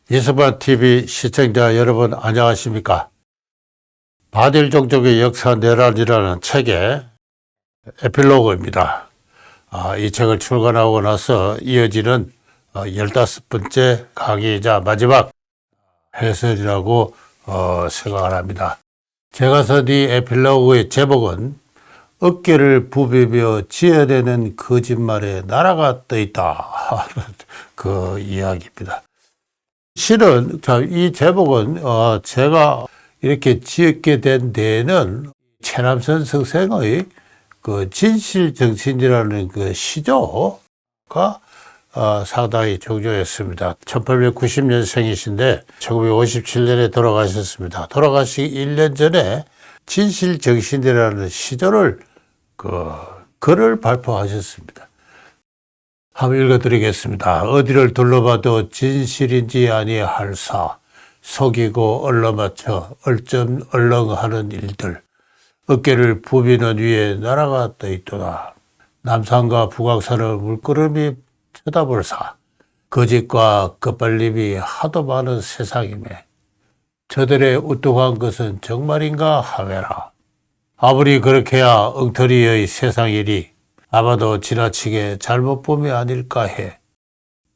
이서반TV 시청자 여러분 안녕하십니까? 바딜 종족의 역사 내란이라는 책의 에필로그입니다. 이 책을 출간하고 나서 이어지는 15번째 강의이자 마지막 해설이라고 생각을 합니다. 제가 쓴 이 에필로그의 제목은 어깨를 부비며 지어내는 거짓말에 나라가 떠있다 하는 그 이야기입니다. 실은 이 제목은 제가 이렇게 지었게 된 데에는 최남선 선생의 그 진실정신이라는 그 시조가 상당히 중요했습니다. 1890년생이신데 1957년에 돌아가셨습니다. 돌아가시기 1년 전에 진실정신이라는 시조를 글을 발표하셨습니다. 한번 읽어드리겠습니다. 어디를 둘러봐도 진실인지 아니할사 속이고 얼러맞춰 얼쩡얼렁하는 일들 어깨를 부비는 위에 나라가 떠있도다. 남산과 북악산을 물끄러미 쳐다볼사 거짓과 끝발림이 하도 많은 세상이매 저들의 우뚝한 것은 정말인가 하매라. 아무리 그렇게야 엉터리의 세상이리 아마도 지나치게 잘못 봄이 아닐까 해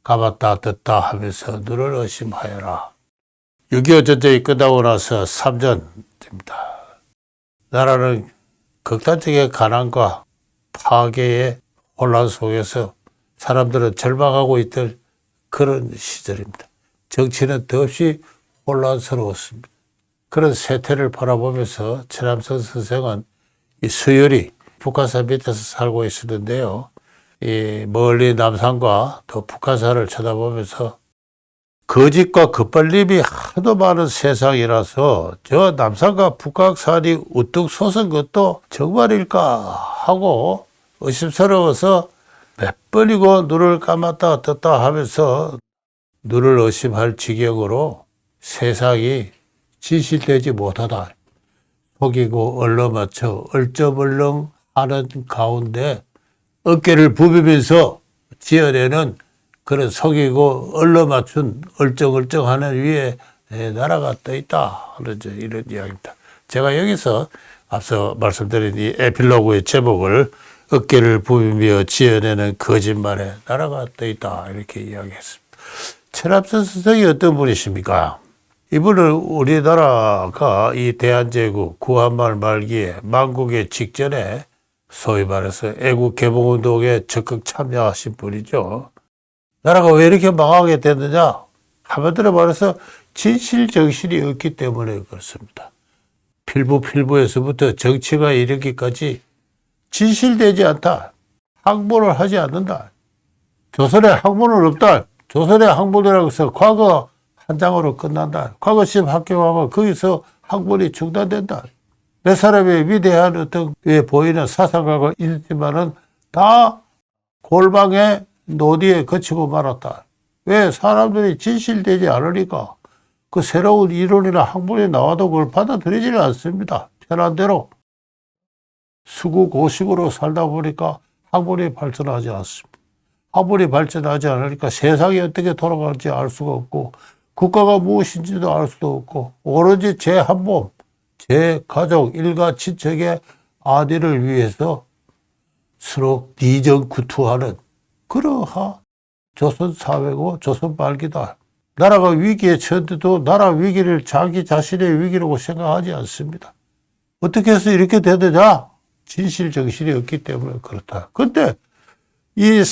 가봤다 떴다 하면서 눈을 의심하여라. 6.25 전쟁이 끝나고 나서 3년입니다. 나라는 극단적인 가난과 파괴의 혼란 속에서 사람들은 절망하고 있던 그런 시절입니다. 정치는 더없이 혼란스러웠습니다. 그런 세태를 바라보면서 최남선 선생은 이 수열이 북한산 밑에서 살고 있었는데요. 이 멀리 남산과 또 북한산을 쳐다보면서 거짓과 끝발림이 하도 많은 세상이라서 저 남산과 북한산이 우뚝 솟은 것도 정말일까 하고 의심스러워서 몇 번이고 눈을 감았다 떴다 하면서 눈을 의심할 지경으로 세상이 진실되지 못하다. 속이고 얼러맞춰 얼쩡얼렁 하는 가운데 어깨를 부비면서 지어내는 그런 속이고 얼러맞춘 얼쩡얼쩡하는 위에 나라가 떠있다 하는 이런 이야기입니다. 제가 여기서 앞서 말씀드린 이 에필로그의 제목을 어깨를 부비며 지어내는 거짓말에 나라가 떠있다 이렇게 이야기했습니다. 최남선 선생이 어떤 분이십니까? 이분은 우리나라가 이 대한제국 구한말 말기에 만국의 직전에 소위 말해서 애국 개봉운동에 적극 참여하신 분이죠. 나라가 왜 이렇게 망하게 됐느냐? 한마디로 말해서 진실정신이 없기 때문에 그렇습니다. 필부에서부터 정치가 이르기까지 진실되지 않다. 학문을 하지 않는다. 조선에 학문은 없다. 조선의 학문이라고 해서 과거 한 장으로 끝난다. 과거 시험 합격하면 거기서 학문이 중단된다. 몇 사람의 위대한 어떤 보이는 사상가가 있지만은 다 골방의 노디에 거치고 말았다. 왜? 사람들이 진실되지 않으니까 그 새로운 이론이나 학문이 나와도 그걸 받아들이지는 않습니다. 편한 대로 수구고식으로 살다 보니까 학문이 발전하지 않습니다. 학문이 발전하지 않으니까 세상이 어떻게 돌아가는지 알 수가 없고 국가가 무엇인지도 알 수도 없고 오로지 제 한 몸, 제 가족, 일가, 친척의 안위를 위해서 서로 이전구투하는 그러한 조선 사회고 조선 말기다. 나라가 위기에 처한데도 나라 위기를 자기 자신의 위기라고 생각하지 않습니다. 어떻게 해서 이렇게 되느냐? 진실정신이 없기 때문에 그렇다. 근데 이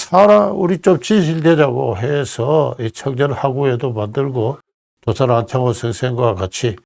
우리 좀 진실되자고 해서 이 청년학우회도 만들고 조선 안창호 선생과 같이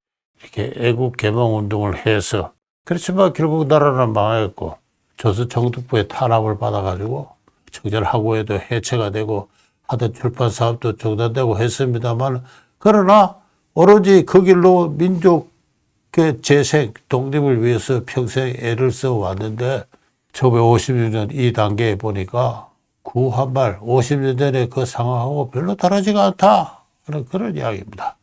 이렇게 애국 개몽 운동을 해서 그렇지만 결국 나라는 망했고 조선 정독부의 탄압을 받아가지고 청년학우회도 해체가 되고 하던 출판 사업도 중단되고 했습니다만 그러나 오로지 그 길로 민족의 재생, 독립을 위해서 평생 애를 써 왔는데 1956년 이 단계에 보니까 구한말 50년 전에 그 상황하고 별로 다르지가 않다 하는 그런 이야기입니다.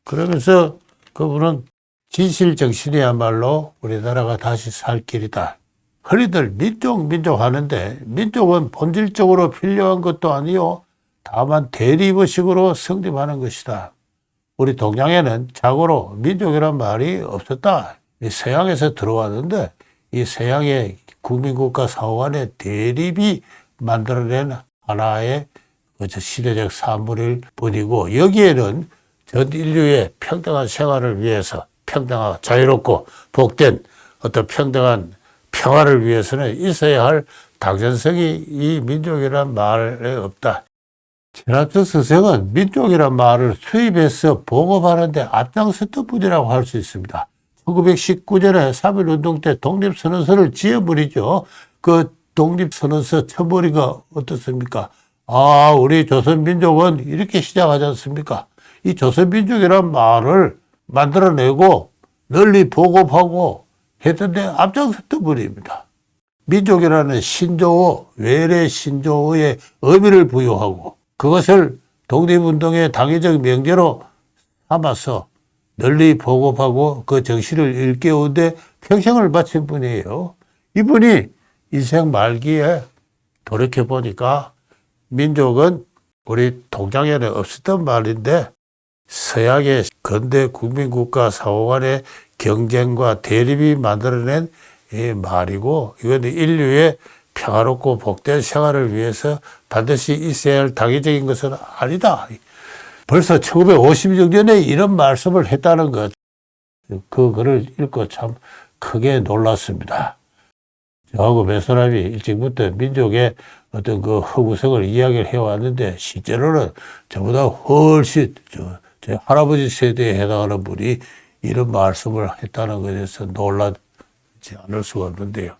그러면서 그분은 진실정신이야말로 우리나라가 다시 살 길이다. 흔히들 민족 하는데 민족은 본질적으로 필요한 것도 아니요 다만 대립의식으로 성립하는 것이다. 우리 동양에는 자고로 민족이란 말이 없었다. 서양에서 들어왔는데 이 서양의 국민국가 사후 간의 대립이 만들어낸 하나의 시대적 산물일 뿐이고, 여기에는 전 인류의 평등한 생활을 위해서, 평등하고 자유롭고 복된 어떤 평등한 평화를 위해서는 있어야 할 당전성이 이 민족이란 말에 없다. 최남석 선생은 민족이란 말을 수입해서 보급하는 데 앞장섰던 분이라고 할 수 있습니다. 1919년에 3.1운동 때 독립선언서를 지어버리죠. 그 독립선언서 처머리가 어떻습니까? 우리 조선민족은 이렇게 시작하지 않습니까? 이 조선민족이란 말을 만들어내고 널리 보급하고 했던 데 앞장섰던 분입니다. 민족이라는 신조어, 외래 신조어의 의미를 부여하고 그것을 독립운동의 당위적 명제로 삼아서 널리 보급하고 그 정신을 일깨우는 데 평생을 바친 분이에요. 이분이 인생 말기에 돌이켜보니까 민족은 우리 동양에는 없었던 말인데 서양의 근대 국민국가 사후 간의 경쟁과 대립이 만들어낸 이 말이고, 이건 인류의 평화롭고 복된 생활을 위해서 반드시 있어야 할 당위적인 것은 아니다. 벌써 1956년에 이런 말씀을 했다는 것, 그 글을 읽고 참 크게 놀랐습니다. 저하고 몇 사람이 일찍부터 민족의 어떤 그 허구성을 이야기를 해왔는데, 실제로는 저보다 훨씬 제 할아버지 세대에 해당하는 분이 이런 말씀을 했다는 것에 대해서 놀라지 않을 수가 없는데요.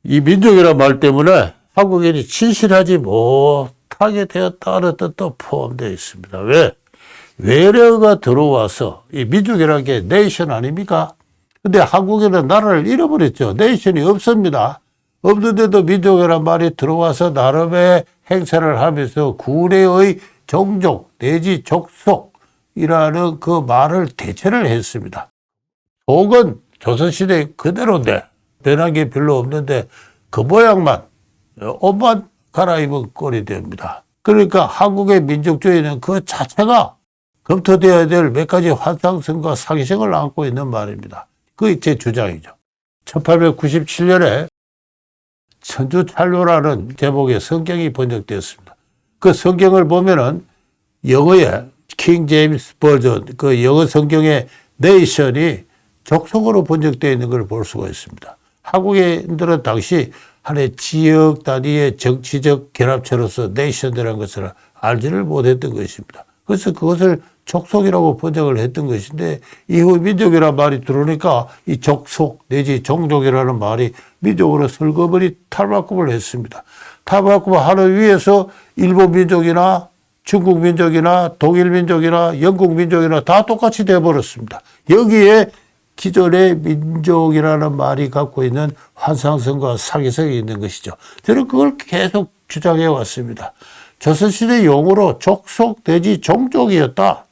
이 민족이라는 말 때문에 한국인이 진실하지 못하게 되었다는 뜻도 포함되어 있습니다. 왜? 외래어가 들어와서, 이 민족이라는 게 네이션 아닙니까? 근데 한국에는 나라를 잃어버렸죠. 네이션이 없습니다. 없는데도 민족이라는 말이 들어와서 나름의 행사를 하면서 구례의 종족 내지 족속이라는 그 말을 대체를 했습니다. 속은 조선시대 그대로인데 변한 게 별로 없는데 그 모양만, 옷만 갈아입은 꼴이 됩니다. 그러니까 한국의 민족주의는 그 자체가 검토되어야 될 몇 가지 환상성과 상식을 안고 있는 말입니다. 그게 제 주장이죠. 1897년에 천주찬료라는 제목의 성경이 번역되었습니다. 그 성경을 보면은 영어의 킹 제임스 버전, 그 영어 성경의 네이션이 족속으로 번역되어 있는 걸 볼 수가 있습니다. 한국인들은 당시 하나의 지역 단위의 정치적 결합체로서 네이션이라는 것을 알지를 못했던 것입니다. 그래서 그것을 족속이라고 번역을 했던 것인데, 이후 민족이라는 말이 들어오니까 이 족속 내지 종족이라는 말이 민족으로 설거버리 탈바꿈을 했습니다. 탈바꿈을 하는 위해서 일본 민족이나 중국 민족이나 독일 민족이나 영국 민족이나 다 똑같이 되어버렸습니다. 여기에 기존의 민족이라는 말이 갖고 있는 환상성과 사기성이 있는 것이죠. 저는 그걸 계속 주장해 왔습니다. 조선시대 용어로 족속 내지 종족이었다.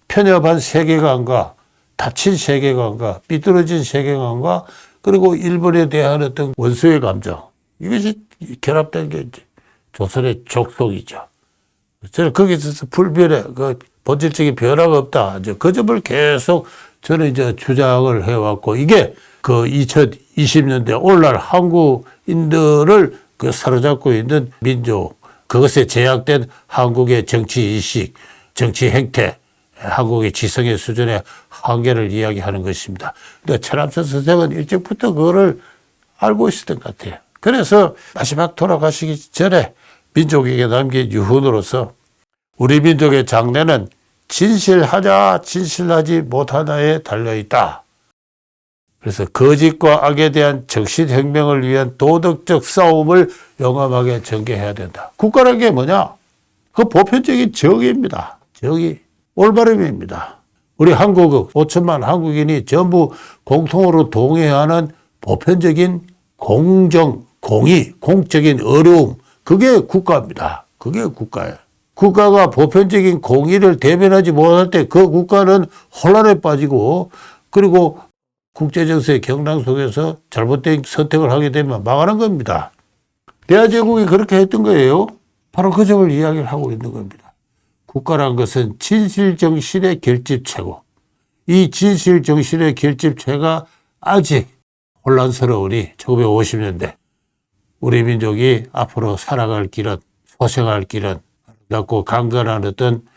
편협한 세계관과 닫힌 세계관과 삐뚤어진 세계관과 그리고 일본에 대한 어떤 원수의 감정, 이것이 결합된 게 이제 조선의 족속이죠. 저는 거기서 불변의 그 본질적인 변화가 없다. 이제 그 점을 계속 저는 이제 주장을 해왔고, 이게 그 2020년대 오늘날 한국인들을 그 사로잡고 있는 민족, 그것에 제약된 한국의 정치 인식, 정치 행태, 한국의 지성의 수준의 한계를 이야기하는 것입니다. 그러니까 최남선 선생은 일찍부터 그거를 알고 있었던 것 같아요. 그래서 마지막 돌아가시기 전에 민족에게 남긴 유훈으로서 우리 민족의 장래는 진실하자 진실하지 못하다에 달려있다. 그래서 거짓과 악에 대한 정신혁명을 위한 도덕적 싸움을 용감하게 전개해야 된다. 국가라는 게 뭐냐? 그 보편적인 정의입니다. 정의. 올바름입니다. 우리 한국 5천만 한국인이 전부 공통으로 동의하는 보편적인 공정, 공의, 공적인 어려움, 그게 국가입니다. 그게 국가예요. 국가가 보편적인 공의를 대변하지 못할 때 그 국가는 혼란에 빠지고, 그리고 국제정세의 경랑 속에서 잘못된 선택을 하게 되면 망하는 겁니다. 대한제국이 그렇게 했던 거예요. 바로 그 점을 이야기를 하고 있는 겁니다. 국가란 것은 진실정신의 결집체고 이 진실정신의 결집체가 아직 혼란스러우니 1950년대 우리 민족이 앞으로 살아갈 길은 소생할 길은 아름답고 강건한 어떤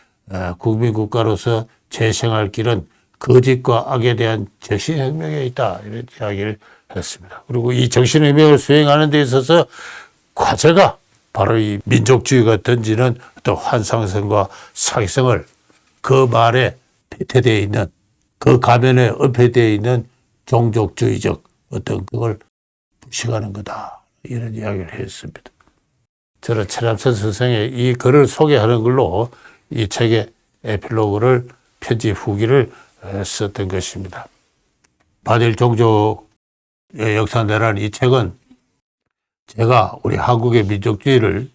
국민국가로서 재생할 길은 거짓과 악에 대한 정신혁명에 있다 이런 이야기를 했습니다. 그리고 이 정신혁명을 수행하는 데 있어서 과제가 바로 이 민족주의가 던지는 어떤 환상성과 사기성을 그 말에 폐퇴되어 있는 그 가면에 엎혀되어 있는 종족주의적 어떤 그걸 부식하는 거다 이런 이야기를 했습니다. 저는 최남선 선생의 이 글을 소개하는 걸로 이 책의 에필로그를 편집 후기를 썼던 것입니다. 반일 종족의 역사내라는 이 책은 제가 우리 한국의 민족주의를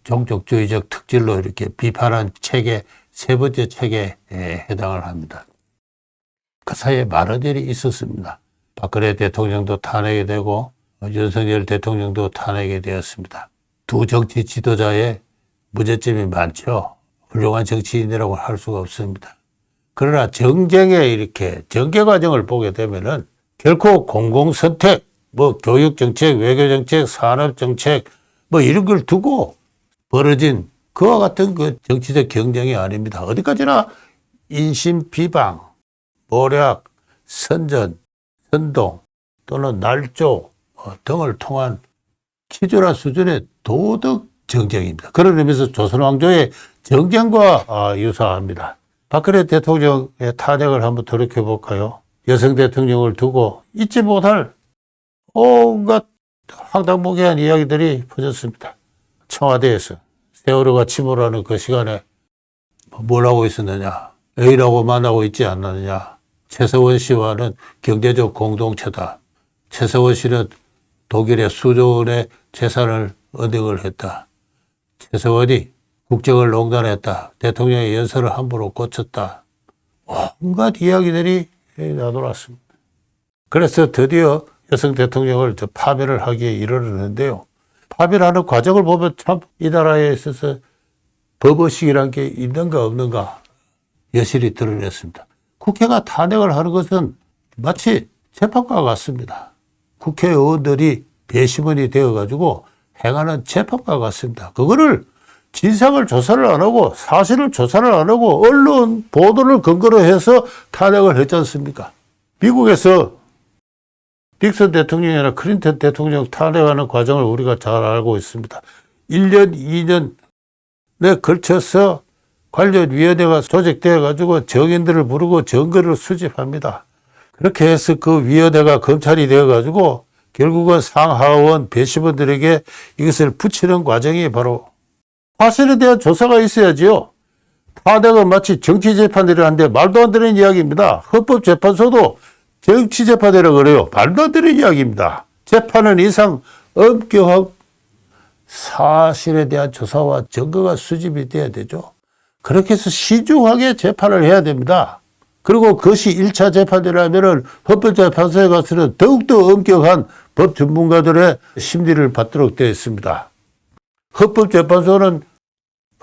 종족주의적 특질로 이렇게 비판한 책의 세 번째 책에 해당을 합니다. 그 사이에 많은 일이 있었습니다. 박근혜 대통령도 탄핵이 되고 윤석열 대통령도 탄핵이 되었습니다. 두 정치 지도자의 문제점이 많죠. 훌륭한 정치인이라고 할 수가 없습니다. 그러나 정쟁의 이렇게 전개 과정을 보게 되면은 결코 공공선택, 교육정책, 외교정책, 산업정책, 이런 걸 두고 벌어진 그와 같은 그 정치적 경쟁이 아닙니다. 어디까지나 인신 비방, 모략, 선전, 선동 또는 날조 등을 통한 기존한 수준의 도덕 정쟁입니다. 그런 의미에서 조선왕조의 정쟁과 유사합니다. 박근혜 대통령의 탄핵을 한번 돌이켜볼까요? 여성 대통령을 두고 잊지 못할 온갖 황당무계한 이야기들이 퍼졌습니다. 청와대에서 세월호가 침몰하는 그 시간에 뭘 하고 있었느냐. A라고 만나고 있지 않느냐. 최서원 씨와는 경제적 공동체다. 최서원 씨는 독일의 수조 원의 재산을 은행을 했다. 최서원이 국정을 농단했다. 대통령의 연설을 함부로 고쳤다. 온갖 이야기들이 나돌았습니다. 그래서 드디어 여성 대통령을 파면을 하기에 이르렀는데요. 파면하는 과정을 보면 참 이 나라에 있어서 법의식이란 게 있는가 없는가 여실히 드러냈습니다. 국회가 탄핵을 하는 것은 마치 재판과 같습니다. 국회의원들이 배심원이 되어가지고 행하는 재판과 같습니다. 그거를 진상을 조사를 안 하고 사실을 조사를 안 하고 언론 보도를 근거로 해서 탄핵을 했지 않습니까? 미국에서 닉슨 대통령이나 클린턴 대통령 탄핵하는 과정을 우리가 잘 알고 있습니다. 1년, 2년에 걸쳐서 관련 위원회가 조직되어 가지고 정인들을 부르고 증거를 수집합니다. 그렇게 해서 그 위원회가 검찰이 되어 가지고 결국은 상하원 배심원들에게 이것을 붙이는 과정이 바로 사실에 대한 조사가 있어야지요. 탄핵은 마치 정치재판이라는데 말도 안 되는 이야기입니다. 헌법재판소도 정치재판이라고 그래요. 말도 안 되는 이야기입니다. 재판은 이상 엄격하고 사실에 대한 조사와 증거가 수집이 돼야 되죠. 그렇게 해서 신중하게 재판을 해야 됩니다. 그리고 그것이 1차 재판이라면 헌법재판소에 가서는 더욱더 엄격한 법 전문가들의 심리를 받도록 되어 있습니다. 헌법재판소는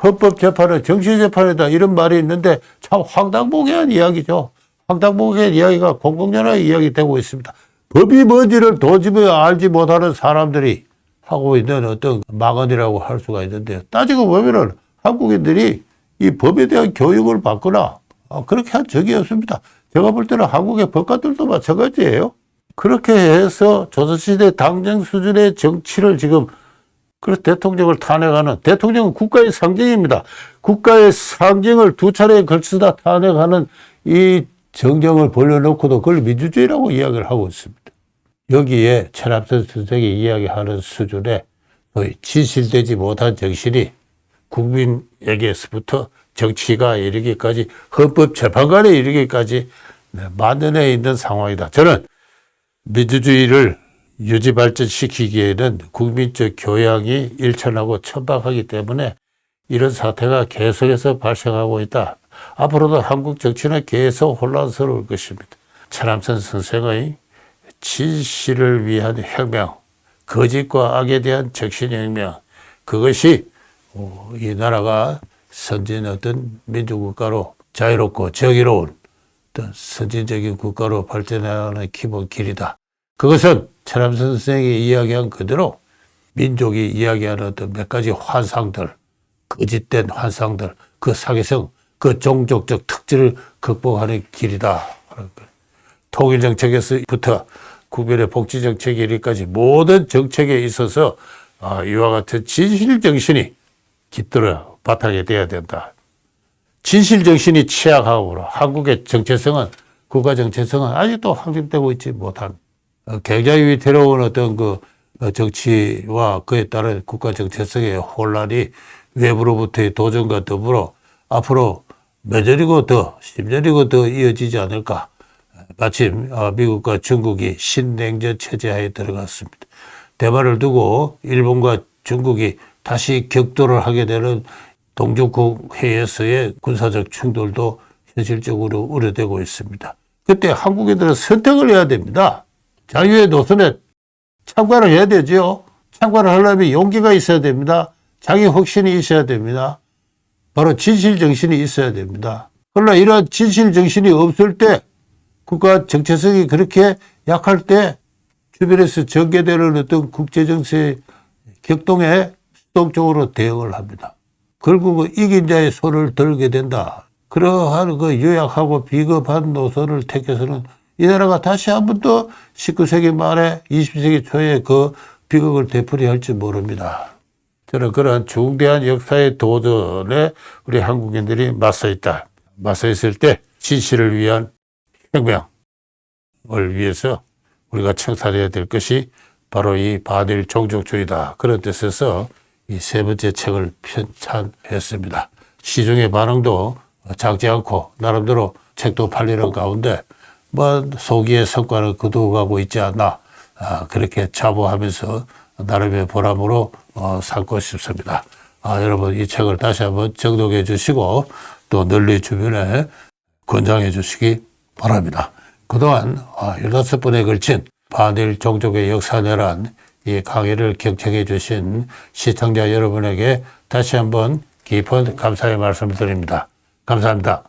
헌법재판은 정치재판이다 이런 말이 있는데 참 황당무계한 이야기죠. 황당무계한 이야기가 공공연하게 이야기되고 있습니다. 법이 뭔지를 도저히 알지 못하는 사람들이 하고 있는 어떤 망언이라고 할 수가 있는데요. 따지고 보면은 한국인들이 이 법에 대한 교육을 받거나 그렇게 한 적이 없습니다. 제가 볼 때는 한국의 법관들도 마찬가지예요. 그렇게 해서 조선시대 당정 수준의 정치를 지금 그래서 대통령을 탄핵하는 대통령은 국가의 상징입니다. 국가의 상징을 두 차례에 걸쳐다 탄핵하는 이 정정을 벌려놓고도 그걸 민주주의라고 이야기를 하고 있습니다. 여기에 최남선 선생이 이야기하는 수준의 거의 진실되지 못한 정신이 국민에게서부터 정치가 이르기까지 헌법재판관에 이르기까지 만연해 있는 상황이다. 저는 민주주의를 유지 발전시키기에는 국민적 교양이 일천하고 천박하기 때문에 이런 사태가 계속해서 발생하고 있다. 앞으로도 한국 정치는 계속 혼란스러울 것입니다. 최남선 선생의 진실을 위한 혁명, 거짓과 악에 대한 정신혁명, 그것이 이 나라가 선진 어떤 민주국가로 자유롭고 정의로운 어떤 선진적인 국가로 발전하는 기본 길이다. 그것은 천암선 선생이 이야기한 그대로 민족이 이야기하는 어떤 몇 가지 환상들, 거짓된 환상들, 그 사기성, 그 종족적 특질을 극복하는 길이다. 통일정책에서부터 국민의 복지정책에 이르기까지 모든 정책에 있어서 이와 같은 진실정신이 깃들어 바탕이 돼야 된다. 진실정신이 취약하므로 한국의 정체성은, 국가 정체성은 아직도 확립되고 있지 못한 굉장히 위태로운 어떤 그 정치와 그에 따른 국가 정체성의 혼란이 외부로부터의 도전과 더불어 앞으로 몇 년이고 더, 10년이고 더 이어지지 않을까. 마침 미국과 중국이 신냉전 체제하에 들어갔습니다. 대만을 두고 일본과 중국이 다시 격돌을 하게 되는 동중국 회의에서의 군사적 충돌도 현실적으로 우려되고 있습니다. 그때 한국인들은 선택을 해야 됩니다. 자유의 노선에 참가를 해야 되죠. 참가를 하려면 용기가 있어야 됩니다. 자기 확신이 있어야 됩니다. 바로 진실정신이 있어야 됩니다. 그러나 이러한 진실정신이 없을 때, 국가 정체성이 그렇게 약할 때 주변에서 전개되는 어떤 국제정세 격동에 수동적으로 대응을 합니다. 결국 이긴 자의 손을 들게 된다. 그러한 그 유약하고 비겁한 노선을 택해서는 이 나라가 다시 한 번 더 19세기 말에 20세기 초에 그 비극을 되풀이할지 모릅니다. 저는 그러한 중대한 역사의 도전에 우리 한국인들이 맞서 있다. 맞서 있을 때 진실을 위한 혁명을 위해서 우리가 청산해야 될 것이 바로 이 반일 종족주의다. 그런 뜻에서 이 세 번째 책을 편찬했습니다. 시중의 반응도 작지 않고 나름대로 책도 팔리는 가운데 소기의 성과를 거두어가고 있지 않나, 그렇게 자부하면서 나름의 보람으로 삼고 싶습니다. 여러분 이 책을 다시 한번 정독해 주시고 또 널리 주변에 권장해 주시기 바랍니다. 그동안 15번에 걸친 반일 종족의 역사내란 이 강의를 경청해 주신 시청자 여러분에게 다시 한번 깊은 감사의 말씀을 드립니다. 감사합니다.